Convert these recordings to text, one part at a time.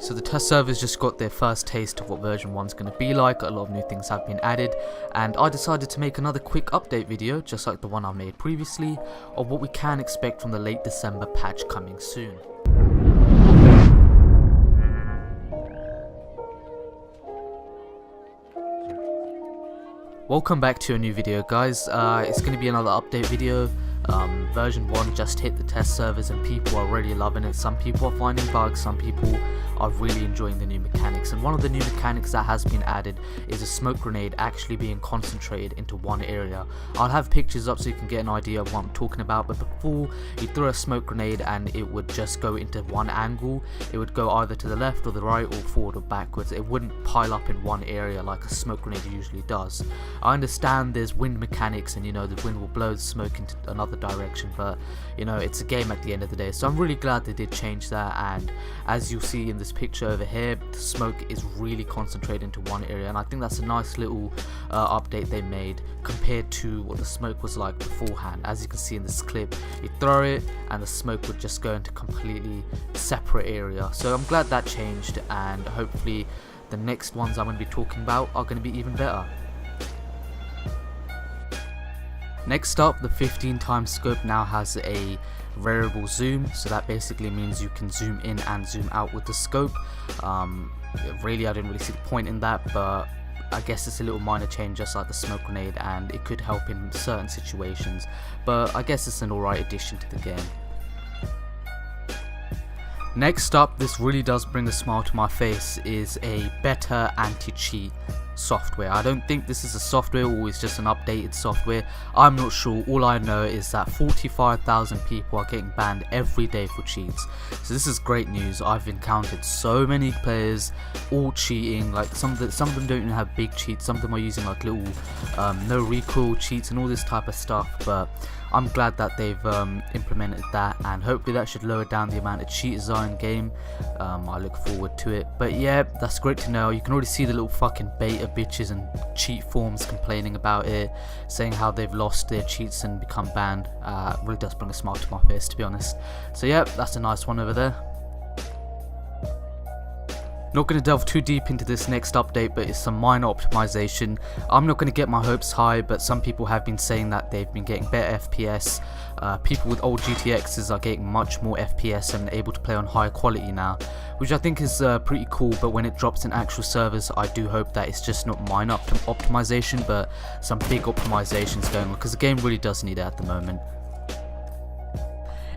So the test servers just got their first taste of what version 1's going to be like. A lot of new things have been added, and I decided to make another quick update video, just like the one I made previously, of what we can expect from the late December patch coming soon. Welcome back to a new video, guys. It's going to be another update video. Version 1 just hit the test servers and people are really loving it. Some people are finding bugs, some people are really enjoying the new mechanics, and one of the new mechanics that has been added is a smoke grenade actually being concentrated into one area. I'll have pictures up so you can get an idea of what I'm talking about, but before you throw a smoke grenade and it would just go into one angle, it would go either to the left or the right or forward or backwards. It wouldn't pile up in one area like a smoke grenade usually does. I understand there's wind mechanics and the wind will blow the smoke into another direction, but it's a game at the end of the day, so I'm really glad they did change that. And as you see in this picture over here, the smoke is really concentrated into one area, and I think that's a nice little update they made compared to what the smoke was like beforehand. As you can see in this clip, you throw it and the smoke would just go into completely separate area, so I'm glad that changed, and hopefully the next ones I'm going to be talking about are going to be even better. Next up, the 15x scope now has a variable zoom, so that basically means you can zoom in and zoom out with the scope. Really, I didn't really see the point in that, but I guess it's a little minor change, just like the smoke grenade, and it could help in certain situations, but I guess it's an alright addition to the game. Next up, this really does bring a smile to my face, is a better anti-cheat software. I don't think this is a software or it's just an updated software. I'm not sure. All I know is that 45,000 people are getting banned every day for cheats. So this is great news. I've encountered so many players all cheating. Like some of them don't even have big cheats. Some of them are using like little no recoil cheats and all this type of stuff. But I'm glad that they've implemented that, and hopefully that should lower down the amount of cheaters are in game. I look forward to it. But yeah, that's great to know. You can already see the little fucking beta bitches and cheat forums complaining about it, saying how they've lost their cheats and become banned. Really does bring a smile to my face, to be honest. So yeah, that's a nice one over there. Not going to delve too deep into this next update, but it's some minor optimization. I'm not going to get my hopes high, but some people have been saying that they've been getting better FPS. People with old GTXs are getting much more FPS and able to play on higher quality now, which I think is pretty cool. But when it drops in actual servers, I do hope that it's just not minor optimization, but some big optimizations going on, because the game really does need it at the moment.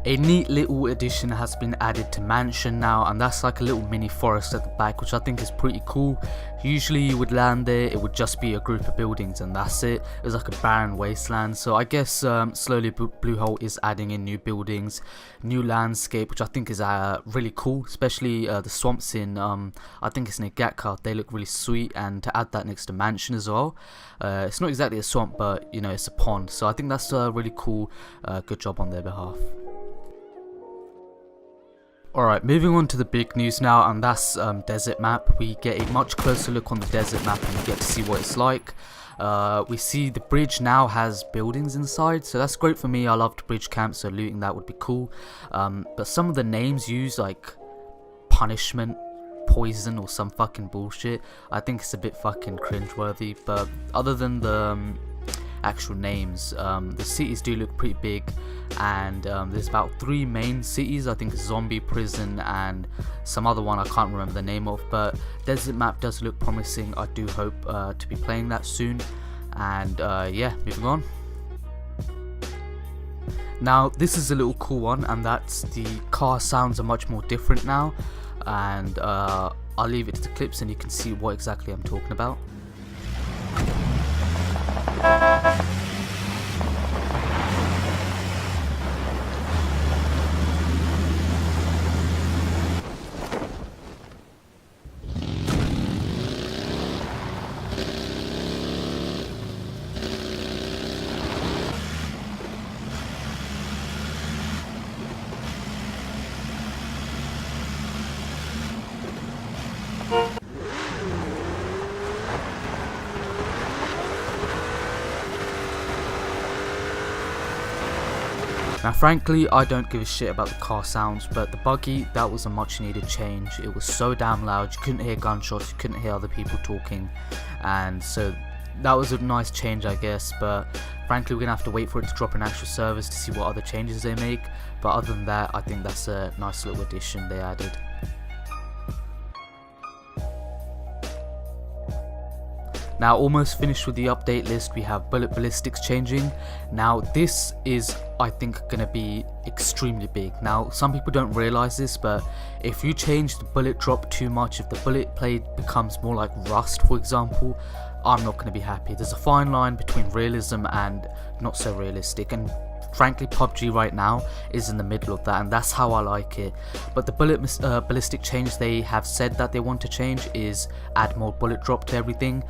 A neat little addition has been added to Mansion now, and that's like a little mini forest at the back, which I think is pretty cool. Usually you would land there, it would just be a group of buildings and that's it. It was like a barren wasteland, so I guess slowly Bluehole is adding in new buildings, new landscape, which I think is really cool, especially the swamps in, I think it's near Gatka. They look really sweet, and to add that next to Mansion as well. It's not exactly a swamp, but it's a pond, so I think that's really cool. Good job on their behalf. Alright, moving on to the big news now, and that's desert map. We get a much closer look on the desert map and we get to see what it's like. We see the bridge now has buildings inside, so that's great for me. I loved bridge camps, so looting that would be cool. But some of the names used, like punishment, poison, or some fucking bullshit, I think it's a bit fucking cringeworthy. But other than the actual names, the cities do look pretty big, and there's about 3 main cities. I think Zombie, Prison, and some other one I can't remember the name of, but desert map does look promising. I do hope to be playing that soon. And yeah, moving on. Now this is a little cool one, and that's the car sounds are much more different now, and I'll leave it to the clips and you can see what exactly I'm talking about. Now frankly, I don't give a shit about the car sounds, but the buggy, that was a much needed change. It was so damn loud, you couldn't hear gunshots, you couldn't hear other people talking, and so that was a nice change, I guess. But frankly, we're gonna have to wait for it to drop in actual servers to see what other changes they make. But other than that, I think that's a nice little addition they added. Now, almost finished with the update list, we have bullet ballistics changing. Now this is, I think, gonna be extremely big. Now some people don't realize this, but if you change the bullet drop too much, if the bullet plate becomes more like rust, for example, I'm not gonna be happy. There's a fine line between realism and not so realistic, and frankly PUBG right now is in the middle of that, and that's how I like it. But the bullet ballistic change they have said that they want to change is add more bullet drop to everything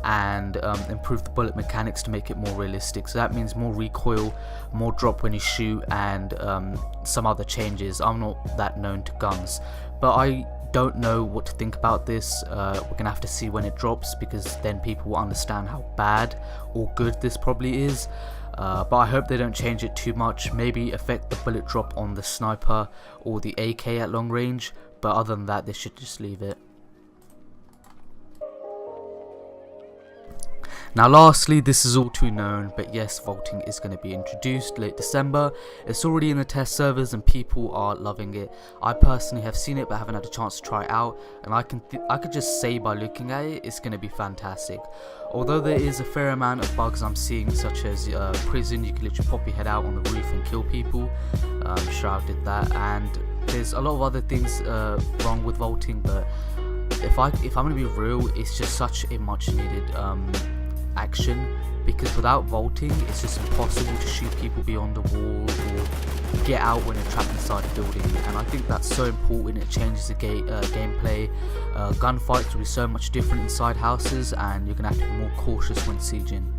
and improve the bullet mechanics to make it more realistic. So that means more recoil, more drop when you shoot, and some other changes. I'm not that known to guns, but I don't know what to think about this. We're gonna have to see when it drops, because then people will understand how bad or good this probably is. But I hope they don't change it too much. Maybe affect the bullet drop on the sniper or the AK at long range, but other than that they should just leave it. Now lastly, this is all too known, but yes, vaulting is going to be introduced late December. It's already in the test servers and people are loving it. I personally have seen it but haven't had a chance to try it out, and I could just say by looking at it, it's going to be fantastic. Although there is a fair amount of bugs I'm seeing, such as prison, you can literally pop your head out on the roof and kill people. Shroud did that, and there's a lot of other things wrong with vaulting, but if I'm going to be real, it's just such a much needed action, because without vaulting it's just impossible to shoot people beyond the wall or get out when you're trapped inside a building, and I think that's so important. It changes the gameplay. Gunfights will be so much different inside houses, and you're gonna have to be more cautious when sieging.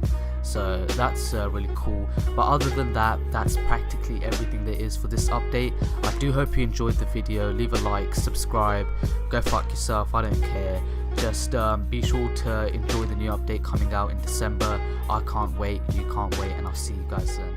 So that's really cool. But other than that, that's practically everything there is for this update. I do hope you enjoyed the video. Leave a like, subscribe, go fuck yourself, I don't care. Just be sure to enjoy the new update coming out in December. I can't wait, you can't wait, and I'll see you guys then.